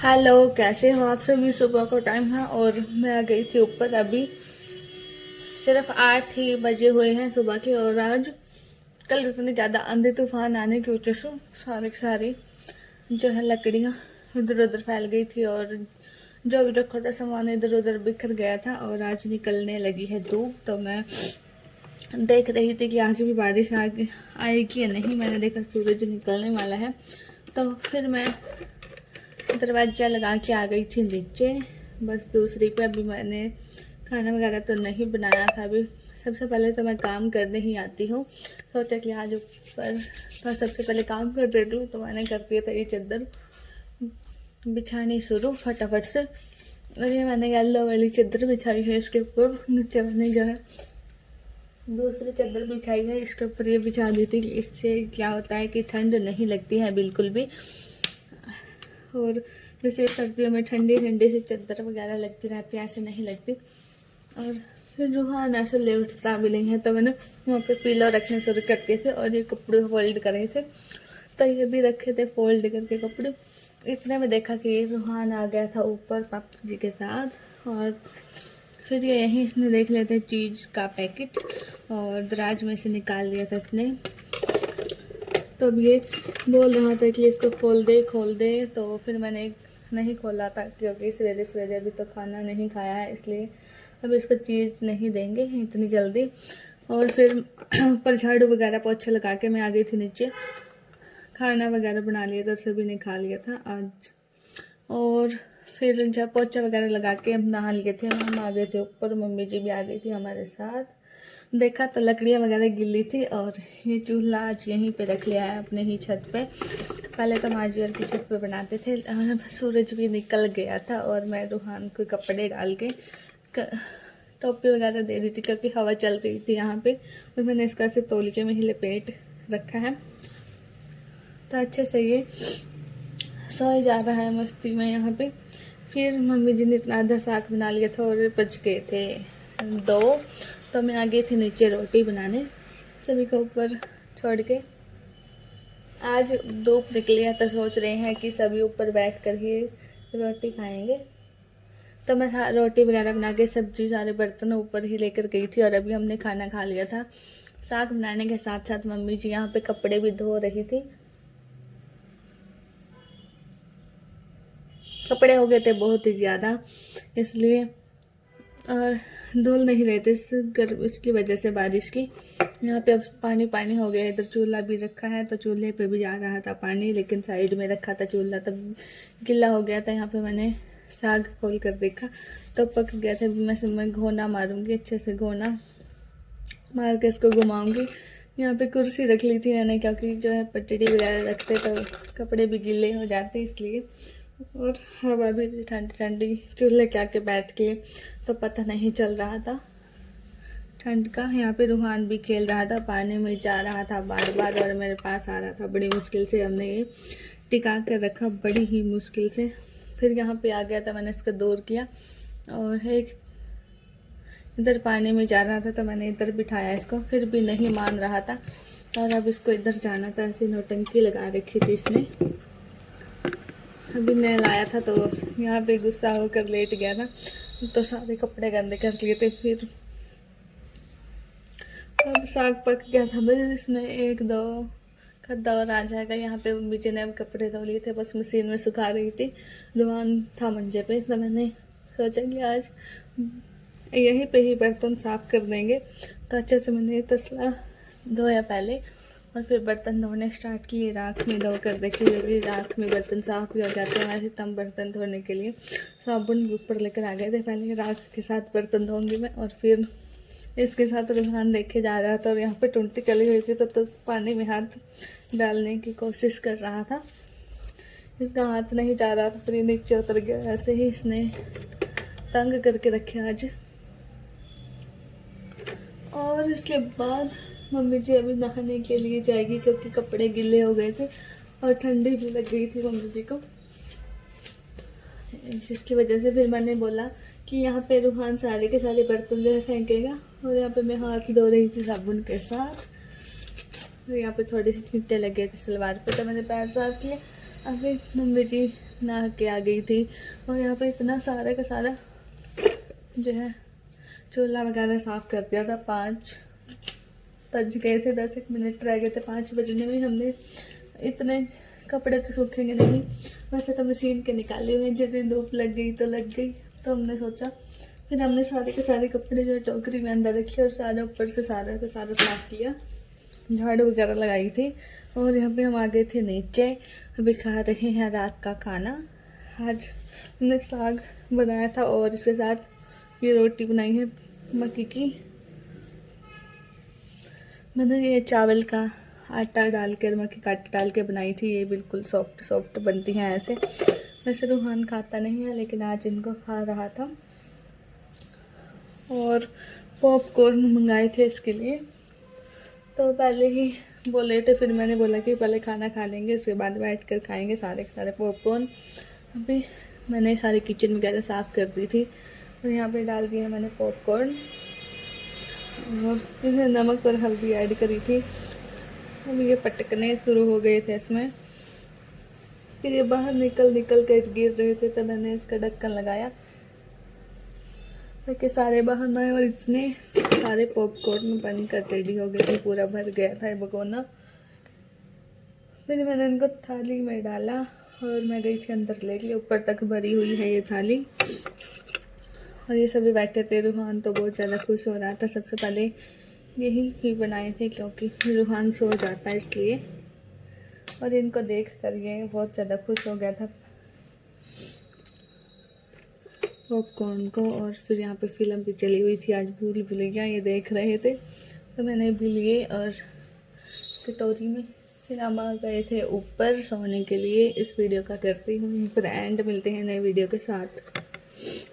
Hello, कैसे हो आप सभी। सुबह का टाइम है और मैं आ गई थी ऊपर। अभी सिर्फ 8 ही बजे हुए हैं सुबह के। और आज कल इतने ज़्यादा आंधी तूफान आने की वजह से सारी जो है लकड़ियाँ इधर उधर फैल गई थी और जो भी रखा था सामान इधर उधर बिखर गया था। और आज निकलने लगी है धूप, तो मैं देख रही थी कि आज भी बारिश आएगी या नहीं। मैंने देखा सूरज निकलने वाला है, तो फिर मैं दरवाजा लगा के आ गई थी नीचे। बस दूसरी पे अभी मैंने खाना वगैरह तो नहीं बनाया था। अभी सबसे पहले तो मैं काम करने ही आती हूँ, सोचा कि आज ऊपर तो सबसे पहले काम कर रही हूँ, तो मैंने कर दिया था ये चादर बिछानी शुरू फटाफट से। और ये मैंने येलो वाली चादर बिछाई है, इसके ऊपर नीचे मैंने जो है दूसरी चादर बिछाई है, इसके ऊपर ये बिछा दी थी। इससे क्या होता है कि ठंड नहीं लगती है बिल्कुल भी। और जैसे सर्दियों में ठंडी ठंडी सी चादर वगैरह लगती रहती है, ऐसे नहीं लगती। और फिर रूहान ऐसे लेटता भी नहीं है, तो मैंने वहाँ पे पिलो रखने शुरू कर दिए थे और ये कपड़े फोल्ड करे थे, तो ये भी रखे थे फोल्ड करके कपड़े। इतने में देखा कि रूहान आ गया था ऊपर पापा जी के साथ। और फिर ये यहीं इसने देख लिया था चीज़ का पैकेट और दराज में से निकाल लिया था इसने। तब ये बोल रहा था कि इसको खोल दे, तो फिर मैंने नहीं खोला था क्योंकि सवेरे सवेरे अभी तो खाना नहीं खाया है, इसलिए अब इसको चीज़ नहीं देंगे इतनी जल्दी। और फिर ऊपर झाड़ू वगैरह पोछा लगा के मैं आ गई थी नीचे। खाना वगैरह बना लिया था, सभी ने खा लिया था आज। और फिर जब पोछा वगैरह लगा के हम नहा लिए थे, हम आ गए थे ऊपर। मम्मी जी भी आ गई थी हमारे साथ। देखा तो लकड़ियाँ वगैरह गिल्ली थी और ये चूल्हा आज यहीं पे रख लिया है अपने ही छत पे। पहले तो माजी और की छत पे बनाते थे और सूरज भी निकल गया था और मैं रूहान को कपड़े डाल के टोपी वगैरह दे दी थी क्योंकि हवा चल रही थी यहाँ पे। और मैंने इसका से तौलिए में ही लपेट रखा है, तो अच्छे से ये सो जा रहा है मस्ती में यहाँ पे। फिर मम्मी जी ने इतना आधा साग बना लिया था और बच गए थे 2, तो मैं आ गई थी नीचे रोटी बनाने सभी को ऊपर छोड़ के। आज धूप निकली है तो सोच रहे हैं कि सभी ऊपर बैठ कर ही रोटी खाएंगे, तो मैं रोटी वगैरह बना के सब्जी सारे बर्तन ऊपर ही लेकर गई थी। और अभी हमने खाना खा लिया था। साग बनाने के साथ साथ मम्मी जी यहाँ पे कपड़े भी धो रही थी। कपड़े हो गए थे बहुत ही ज़्यादा, इसलिए और धुल नहीं रहे थे इसकी वजह से बारिश की। यहाँ पे अब पानी पानी हो गया। इधर चूल्हा भी रखा है, तो चूल्हे पे भी जा रहा था पानी, लेकिन साइड में रखा था चूल्हा, तब गिल्ला हो गया था। यहाँ पे मैंने साग खोल कर देखा तो पक गया था। मैं घोना मारूंगी, अच्छे से घोना मार के इसको घुमाऊंगी। यहाँ पे कुर्सी रख ली थी मैंने क्योंकि जो है पटड़ी वगैरह रखते तो कपड़े भी गीले हो जाते इसलिए। और हवा भी ठंडी ठंडी, चूल्हे के आके बैठ के तो पता नहीं चल रहा था ठंड का। यहाँ पे रूहान भी खेल रहा था, पानी में जा रहा था बार बार और मेरे पास आ रहा था। बड़ी मुश्किल से हमने ये टिका कर रखा, बड़ी ही मुश्किल से। फिर यहाँ पे आ गया था, मैंने इसको दूर किया और एक इधर पानी में जा रहा था तो मैंने इधर बिठाया इसको, फिर भी नहीं मान रहा था। और अब इसको इधर जाना था, ऐसी नौटंकी लगा रखी थी इसने। अभी नहलाया था तो यहाँ पे गुस्सा होकर लेट गया था, तो सारे कपड़े गंदे कर लिए थे। फिर अब साग पक गया था, बस इसमें 1-2 खद्दा और आ जाएगा। यहाँ पे मम्मी जी ने कपड़े धो लिए थे, बस मशीन में सुखा रही थी। रुहान था मंजे पे, तो मैंने सोचा कि आज यहीं पे ही बर्तन साफ़ कर देंगे। तो अच्छे से मैंने तसला धोया पहले और फिर बर्तन धोने स्टार्ट किए। राख में धो कर देखिए, यदि राख में बर्तन साफ़ भी हो जाते हैं। वैसे तब बर्तन धोने के लिए साबुन भी ऊपर लेकर आ गए थे। पहले राख के साथ बर्तन धोऊंगी मैं और फिर इसके साथ रुझान देखे जा रहा था। और यहाँ पे टुंटी चली हुई थी तो पानी में हाथ डालने की कोशिश कर रहा था, इसका हाथ नहीं जा रहा था, फिर नीचे उतर गया। ऐसे ही इसने तंग करके रखे आज। और इसके बाद मम्मी जी अभी नहाने के लिए जाएगी क्योंकि कपड़े गीले हो गए थे और ठंडी भी लग गई थी मम्मी जी को, जिसकी वजह से फिर मैंने बोला कि यहाँ पे रूहान सारे के सारे बर्तन जो है फेंकेगा। और यहाँ पे मैं हाथ धो रही थी साबुन के साथ। और यहाँ पे थोड़ी सी छींटे लगे थे सलवार पे, तो मैंने पैर साफ किए। अभी मम्मी जी नहा के आ गई थी। और यहाँ पे इतना सारा का सारा जो है चूल्हा वगैरह साफ़ कर दिया था। 5 बज गए थे, 10 मिनट रह गए थे 5 बजने में। हमने इतने कपड़े तो सूखेंगे नहीं, वैसे तो मशीन के निकाले हुए हैं, जिस दिन धूप लग गई तो लग गई। तो हमने सोचा, फिर हमने सारे के सारे कपड़े जो टोकरी में अंदर रखे और सारे ऊपर से सारा का सारा साफ़ किया, झाड़ू वगैरह लगाई थी। और यहाँ पे हम आ गए थे नीचे, अभी खा रहे हैं रात का खाना। आज हमने साग बनाया था और इसके साथ ये रोटी बनाई है मक्की की। मैंने ये चावल का आटा डाल कर, मक्की का आटा डाल के बनाई थी। ये बिल्कुल सॉफ्ट सॉफ्ट बनती हैं ऐसे। वैसे रूहान खाता नहीं है, लेकिन आज इनको खा रहा था। और पॉपकॉर्न मंगाए थे इसके लिए, तो पहले ही बोले थे, फिर मैंने बोला कि पहले खाना खा लेंगे, उसके बाद बैठ कर खाएंगे सारे के सारे पॉपकॉर्न। अभी मैंने सारी किचन वगैरह साफ़ कर दी थी और यहाँ पे डाल दिया मैंने पॉपकॉर्न और इसमें नमक और हल्दी ऐड करी थी। अब ये पटकने शुरू हो गए थे इसमें, फिर ये बाहर निकल कर गिर रहे थे, तब मैंने इसका ढक्कन लगाया ताकि सारे बाहर ना आए। और इतने सारे पॉपकॉर्न बनकर रेडी हो गए थे, पूरा भर गया था ये भगोना। फिर मैंने इनको थाली में डाला और मैं गई थी अंदर लेके, ऊपर तक भरी हुई है ये थाली। और ये सभी बैठे थे। रूहान तो बहुत ज़्यादा खुश हो रहा था। सबसे पहले यही ही बनाए थे क्योंकि रूहान सो जाता है इसलिए। और इनको देख कर ये बहुत ज़्यादा खुश हो गया था पॉपकॉर्न को। और फिर यहाँ पे फिल्म भी चली हुई थी आज, भूल भुलैया, ये देख रहे थे तो मैंने भी लिए और कटोरी में। फिर हम आ गए थे ऊपर सोने के लिए। इस वीडियो का करती हूँ पर एंड, मिलते हैं नए वीडियो के साथ।